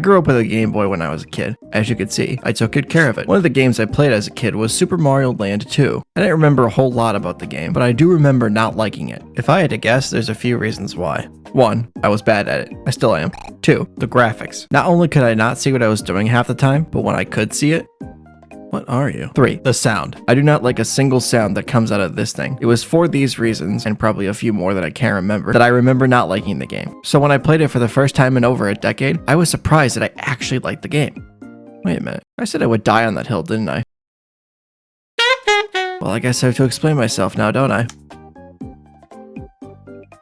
I grew up with a Game Boy when I was a kid. As you can see, I took good care of it. One of the games I played as a kid was Super Mario Land 2. I didn't remember a whole lot about the game, but I do remember not liking it. If I had to guess, there's a few reasons why. 1. I was bad at it. I still am. 2. The graphics. Not only could I not see what I was doing half the time, but when I could see it, what are you? 3. The sound. I do not like a single sound that comes out of this thing. It was for these reasons, and probably a few more that I can't remember, that I remember not liking the game. So when I played it for the first time in over a decade, I was surprised that I actually liked the game. Wait a minute. I said I would die on that hill, didn't I? Well, I guess I have to explain myself now, don't I?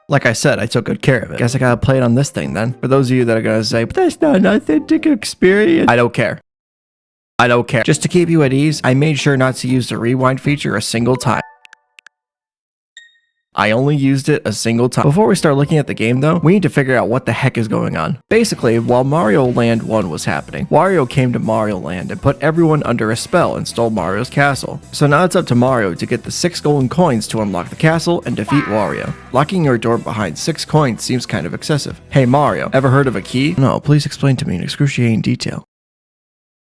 Like I said, I took good care of it. Guess I gotta play it on this thing then. For those of you that are gonna say, but that's not an authentic experience. I don't care. I don't care. Just to keep you at ease, I made sure not to use the rewind feature a single time. I only used it a single time. Before we start looking at the game though, we need to figure out what the heck is going on. Basically, while Mario Land 1 was happening, Wario came to Mario Land and put everyone under a spell and stole Mario's castle. So now it's up to Mario to get the 6 golden coins to unlock the castle and defeat Wario. Locking your door behind 6 coins seems kind of excessive. Hey Mario, ever heard of a key? No, please explain to me in excruciating detail.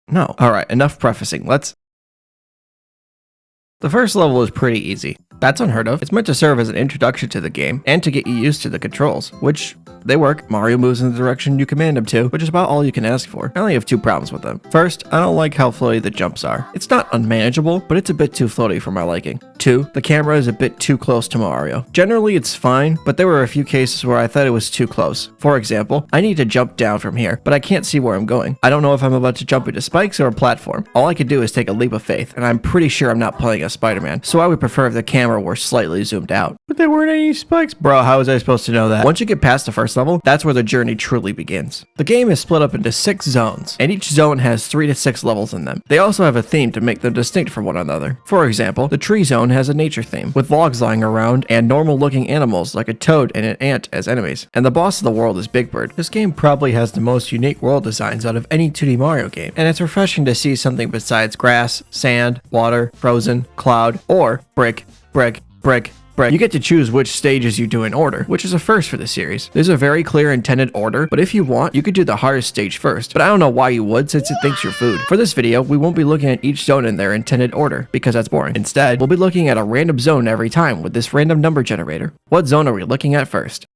No. Alright, enough prefacing. The first level is pretty easy. That's unheard of. It's meant to serve as an introduction to the game and to get you used to the controls, which they work. Mario moves in the direction you command him to, which is about all you can ask for. I only have 2 problems with them. First, I don't like how floaty the jumps are. It's not unmanageable, but it's a bit too floaty for my liking. 2, the camera is a bit too close to Mario. Generally, it's fine, but there were a few cases where I thought it was too close. For example, I need to jump down from here, but I can't see where I'm going. I don't know if I'm about to jump into spikes or a platform. All I can do is take a leap of faith, and I'm pretty sure I'm not playing as Spider-Man, so I would prefer if the camera were slightly zoomed out. But there weren't any spikes. Bro, how was I supposed to know that? Once you get past the first level, that's where the journey truly begins. The game is split up into 6 zones, and each zone has 3 to 6 levels in them. They also have a theme to make them distinct from one another. For example, the tree zone has a nature theme, with logs lying around and normal looking animals like a toad and an ant as enemies. And the boss of the world is Big Bird. This game probably has the most unique world designs out of any 2D Mario game, and it's refreshing to see something besides grass, sand, water, frozen, cloud, or brick, brick, brick, brick. You get to choose which stages you do in order, which is a first for the series. There's a very clear intended order, but if you want, you could do the hardest stage first, but I don't know why you would since it thinks you're food. For this video, we won't be looking at each zone in their intended order, because that's boring. Instead, we'll be looking at a random zone every time with this random number generator. What zone are we looking at first?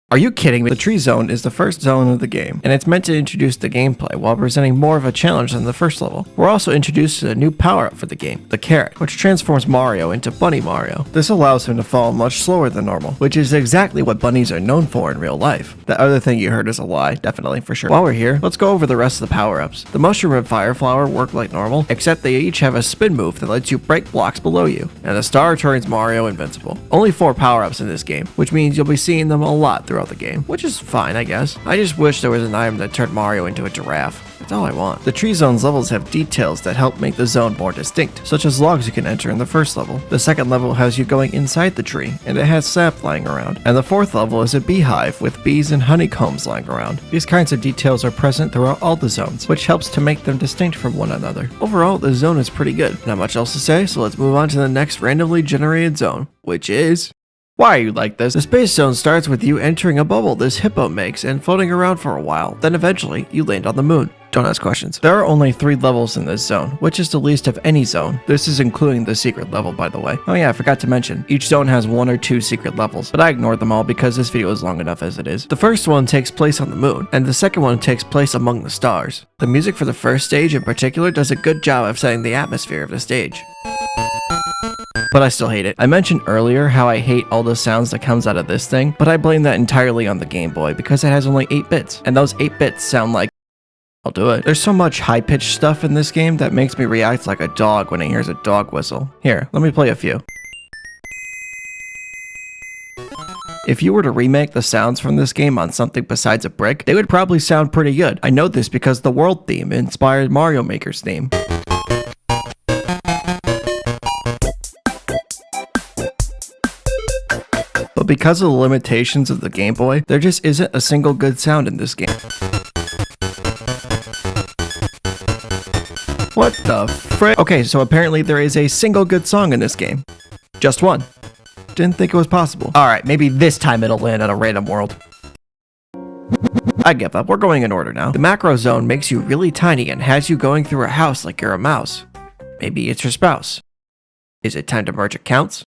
Are you kidding me? The tree zone is the first zone of the game, and it's meant to introduce the gameplay while presenting more of a challenge than the first level. We're also introduced to a new power-up for the game, the Carrot, which transforms Mario into Bunny Mario. This allows him to fall much slower than normal, which is exactly what bunnies are known for in real life. The other thing you heard is a lie, definitely, for sure. While we're here, let's go over the rest of the power-ups. The Mushroom and Fire Flower work like normal, except they each have a spin move that lets you break blocks below you, and the Star turns Mario invincible. Only 4 power-ups in this game, which means you'll be seeing them a lot throughout the game, which is fine, I guess. I just wish there was an item that turned Mario into a giraffe. That's all I want. The tree zone's levels have details that help make the zone more distinct, such as logs you can enter in the first level. The second level has you going inside the tree, and it has sap lying around. And the fourth level is a beehive with bees and honeycombs lying around. These kinds of details are present throughout all the zones, which helps to make them distinct from one another. Overall, the zone is pretty good. Not much else to say, so let's move on to the next randomly generated zone, which is... Why are you like this? The space zone starts with you entering a bubble this hippo makes and floating around for a while, then eventually you land on the moon. Don't ask questions. There are only 3 levels in this zone, which is the least of any zone. This is including the secret level, by the way. Oh yeah, I forgot to mention, each zone has 1 or 2 secret levels, but I ignored them all because this video is long enough as it is. The first one takes place on the moon, and the second one takes place among the stars. The music for the first stage in particular does a good job of setting the atmosphere of the stage. But I still hate it. I mentioned earlier how I hate all the sounds that comes out of this thing, but I blame that entirely on the Game Boy because it has only 8 bits, and those 8 bits sound like... I'll do it. There's so much high-pitched stuff in this game that makes me react like a dog when it hears a dog whistle. Here, let me play a few. If you were to remake the sounds from this game on something besides a brick, they would probably sound pretty good. I know this because the world theme inspired Mario Maker's theme. But because of the limitations of the Game Boy, there just isn't a single good sound in this game. What the frick? Okay, so apparently there is a single good song in this game. Just one. Didn't think it was possible. Alright, maybe this time it'll land on a random world. I give up, we're going in order now. The macro zone makes you really tiny and has you going through a house like you're a mouse. Maybe it's your spouse. Is it time to merge accounts?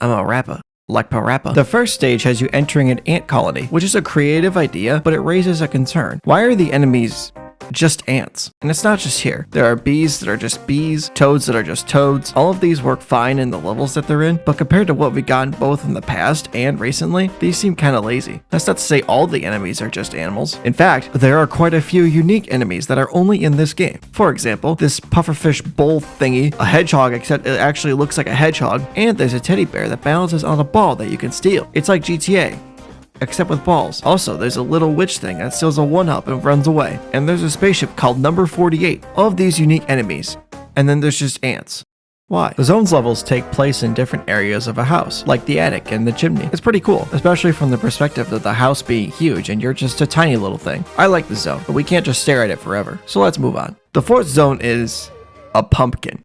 I'm a rapper. Like Parappa. The first stage has you entering an ant colony, which is a creative idea, but it raises a concern. Why are the enemies just ants? And it's not just here. There are bees that are just bees, toads that are just toads. All of these work fine in the levels that they're in, but compared to what we gotten both in the past and recently, these seem kind of lazy. That's not to say all the enemies are just animals. In fact, there are quite a few unique enemies that are only in this game. For example, this pufferfish bull thingy, a hedgehog except it actually looks like a hedgehog, and there's a teddy bear that balances on a ball that you can steal. It's like GTA. Except with balls. Also, there's a little witch thing that steals a 1-up and runs away. And there's a spaceship called Number 48. All of these unique enemies. And then there's just ants. Why? The zone's levels take place in different areas of a house, like the attic and the chimney. It's pretty cool, especially from the perspective of the house being huge and you're just a tiny little thing. I like the zone, but we can't just stare at it forever. So let's move on. The fourth zone is a pumpkin.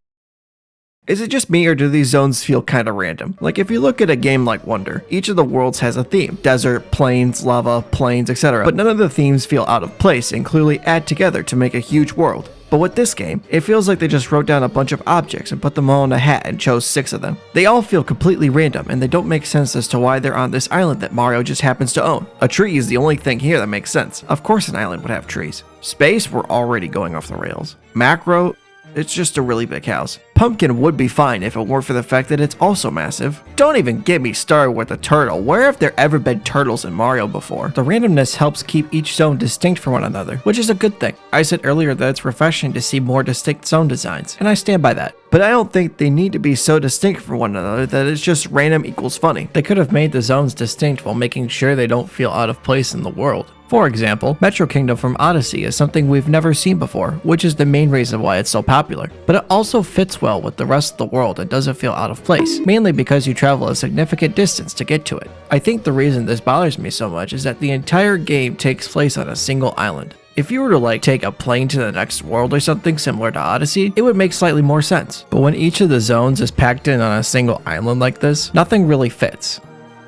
Is it just me or do these zones feel kinda random? Like if you look at a game like Wonder, each of the worlds has a theme. Desert, plains, lava, plains, etc. But none of the themes feel out of place and clearly add together to make a huge world. But with this game, it feels like they just wrote down a bunch of objects and put them all in a hat and chose 6 of them. They all feel completely random and they don't make sense as to why they're on this island that Mario just happens to own. A tree is the only thing here that makes sense. Of course an island would have trees. Space, we're already going off the rails. Macro, it's just a really big house. Pumpkin would be fine if it weren't for the fact that it's also massive. Don't even get me started with the turtle. Where have there ever been turtles in Mario before? The randomness helps keep each zone distinct from one another, which is a good thing. I said earlier that it's refreshing to see more distinct zone designs, and I stand by that. But I don't think they need to be so distinct from one another that it's just random equals funny. They could have made the zones distinct while making sure they don't feel out of place in the world. For example, Metro Kingdom from Odyssey is something we've never seen before, which is the main reason why it's so popular. But it also fits well with the rest of the world and doesn't feel out of place, mainly because you travel a significant distance to get to it. I think the reason this bothers me so much is that the entire game takes place on a single island. If you were to take a plane to the next world or something similar to Odyssey, it would make slightly more sense. But when each of the zones is packed in on a single island like this, nothing really fits.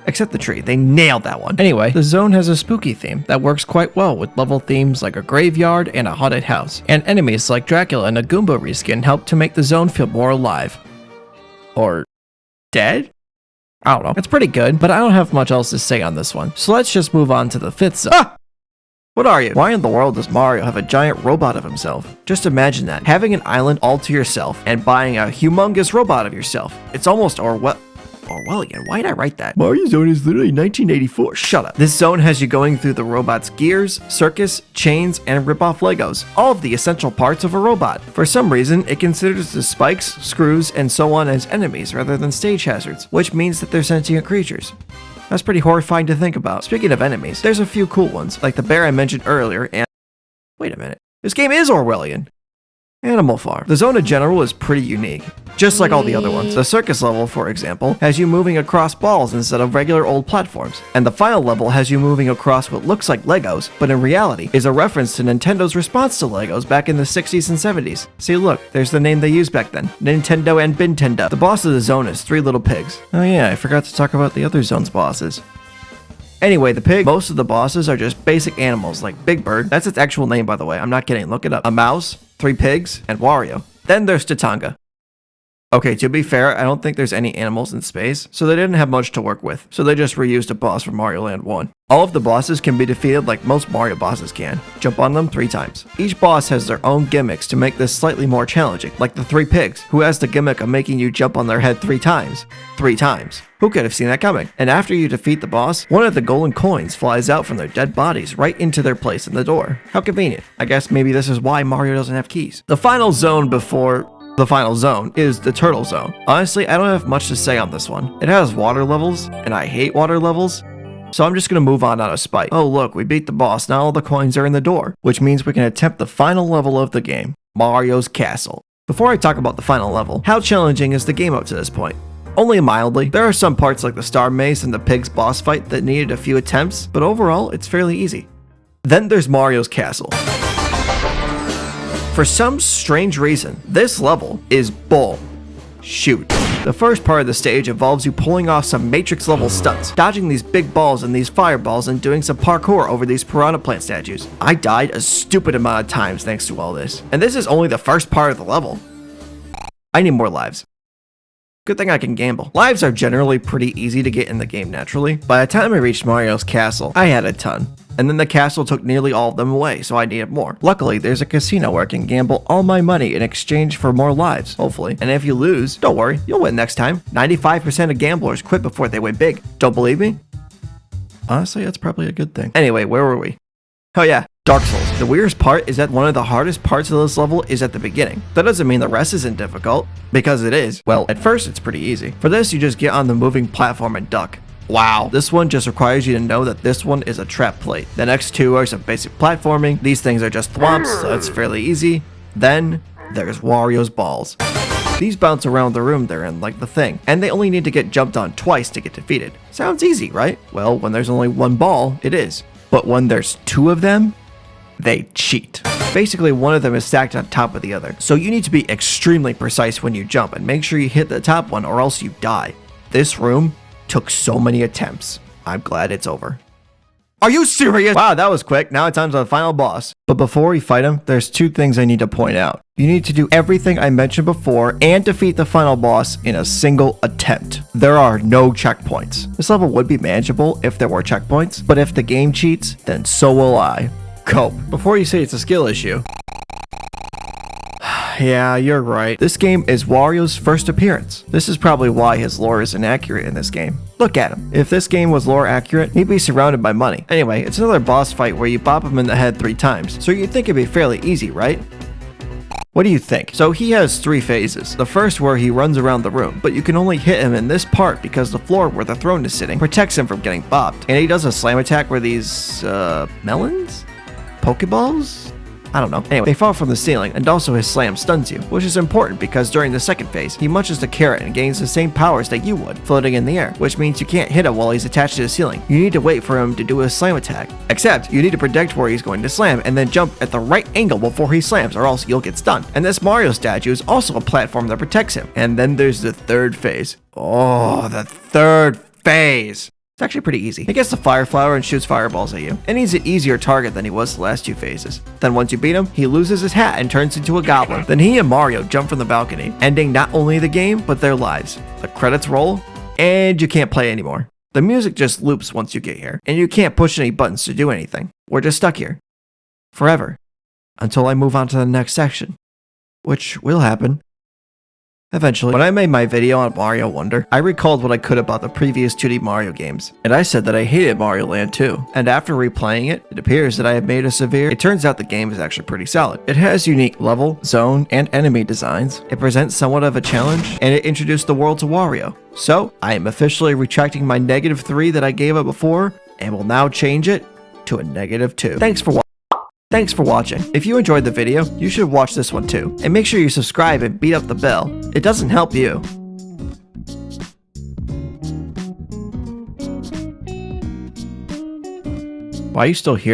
Except the tree, they nailed that one. Anyway, the zone has a spooky theme that works quite well with level themes like a graveyard and a haunted house. And enemies like Dracula and a Goomba reskin help to make the zone feel more alive. Or dead? I don't know. It's pretty good, but I don't have much else to say on this one. So let's just move on to the 5th zone. Ah! What are you? Why in the world does Mario have a giant robot of himself? Just imagine that. Having an island all to yourself and buying a humongous robot of yourself. It's almost Orwellian. Why did I write that? Mario Zone is literally 1984. Shut up. This zone has you going through the robot's gears, circus, chains, and rip-off Legos. All of the essential parts of a robot. For some reason, it considers the spikes, screws, and so on as enemies rather than stage hazards, which means that they're sentient creatures. That's pretty horrifying to think about. Speaking of enemies, there's a few cool ones, like the bear I mentioned earlier and... Wait a minute. This game is Orwellian. Animal Farm. The zone in general is pretty unique, just like all the other ones. The circus level, for example, has you moving across balls instead of regular old platforms, and the final level has you moving across what looks like Legos, but in reality is a reference to Nintendo's response to Legos back in the 60s and 70s. See, look, there's the name they used back then, Nintendo and Bintendo. The boss of the zone is 3 little pigs. Oh yeah, I forgot to talk about the other zone's bosses. Anyway, the pig, most of the bosses are just basic animals, like Big Bird, that's its actual name by the way, I'm not kidding, look it up. A mouse, 3 pigs, and Wario. Then there's Tatanga. Okay, to be fair, I don't think there's any animals in space, so they didn't have much to work with, so they just reused a boss from Mario Land 1. All of the bosses can be defeated like most Mario bosses can. Jump on them 3 times. Each boss has their own gimmicks to make this slightly more challenging, like the 3 pigs, who has the gimmick of making you jump on their head 3 times. 3 times. Who could have seen that coming? And after you defeat the boss, one of the golden coins flies out from their dead bodies right into their place in the door. How convenient. I guess maybe this is why Mario doesn't have keys. The final zone before the final zone is the turtle zone. Honestly, I don't have much to say on this one. It has water levels, and I hate water levels, so I'm just gonna move on out of spite. Oh look, we beat the boss, now all the coins are in the door, which means we can attempt the final level of the game, Mario's Castle. Before I talk about the final level, how challenging is the game up to this point? Only mildly. There are some parts like the star maze and the pig's boss fight that needed a few attempts, but overall, it's fairly easy. Then there's Mario's Castle. For some strange reason, this level is bull. Shoot. The first part of the stage involves you pulling off some Matrix level stunts, dodging these big balls and these fireballs and doing some parkour over these piranha plant statues. I died a stupid amount of times thanks to all this. And this is only the first part of the level. I need more lives. Good thing I can gamble. Lives are generally pretty easy to get in the game naturally. By the time I reached Mario's castle, I had a ton. And then the castle took nearly all of them away, so I needed more. Luckily, there's a casino where I can gamble all my money in exchange for more lives, hopefully. And if you lose, don't worry, you'll win next time. 95% of gamblers quit before they win big. Don't believe me? Honestly, that's probably a good thing. Anyway, where were we? Oh yeah, Dark Souls. The weirdest part is that one of the hardest parts of this level is at the beginning. That doesn't mean the rest isn't difficult, because it is. Well, at first it's pretty easy. For this, you just get on the moving platform and duck. Wow, this one just requires you to know that this one is a trap plate. The next two are some basic platforming. These things are just thwomps, so it's fairly easy. Then, there's Wario's balls. These bounce around the room they're in like the thing, and they only need to get jumped on twice to get defeated. Sounds easy, right? Well, when there's only one ball, it is. But when there's two of them, they cheat. Basically, one of them is stacked on top of the other, so you need to be extremely precise when you jump and make sure you hit the top one or else you die. This room took so many attempts. I'm glad it's over. Are you serious? Wow, that was quick. Now it's on to the final boss. But before we fight him, there's two things I need to point out. You need to do everything I mentioned before and defeat the final boss in a single attempt. There are no checkpoints. This level would be manageable if there were checkpoints, but if the game cheats, then so will I. Cope. Before you say it's a skill issue. Yeah, you're right. This game is Wario's first appearance. This is probably why his lore is inaccurate in this game. Look at him. If this game was lore accurate, he'd be surrounded by money. Anyway, it's another boss fight where you bop him in the head 3 times, so you'd think it'd be fairly easy, right? What do you think? So he has 3 phases. The first where he runs around the room, but you can only hit him in this part because the floor where the throne is sitting protects him from getting bopped. And he does a slam attack where these, melons? Pokeballs? I don't know. Anyway, they fall from the ceiling, and also his slam stuns you, which is important because during the second phase, he munches the carrot and gains the same powers that you would, floating in the air, which means you can't hit him while he's attached to the ceiling. You need to wait for him to do a slam attack. Except, you need to predict where he's going to slam, and then jump at the right angle before he slams, or else you'll get stunned. And this Mario statue is also a platform that protects him. And then there's the third phase. Oh, the third phase! It's actually pretty easy. He gets the fire flower and shoots fireballs at you, and he's an easier target than he was the last 2 phases. Then once you beat him, he loses his hat and turns into a goblin. Then he and Mario jump from the balcony, ending not only the game, but their lives. The credits roll, and you can't play anymore. The music just loops once you get here, and you can't push any buttons to do anything. We're just stuck here. Forever. Until I move on to the next section. Which will happen. Eventually. When I made my video on Mario Wonder, I recalled what I could about the previous 2D Mario games, and I said that I hated Mario Land 2. And after replaying it, it appears that I have made a severe. It turns out the game is actually pretty solid. It has unique level, zone, and enemy designs. It presents somewhat of a challenge, and it introduced the world to Wario. So, I am officially retracting my -3 that I gave it before, and will now change it to a -2. Thanks for watching. If you enjoyed the video, you should watch this one too. And make sure you subscribe and beat up the bell. It doesn't help you. Why are you still here?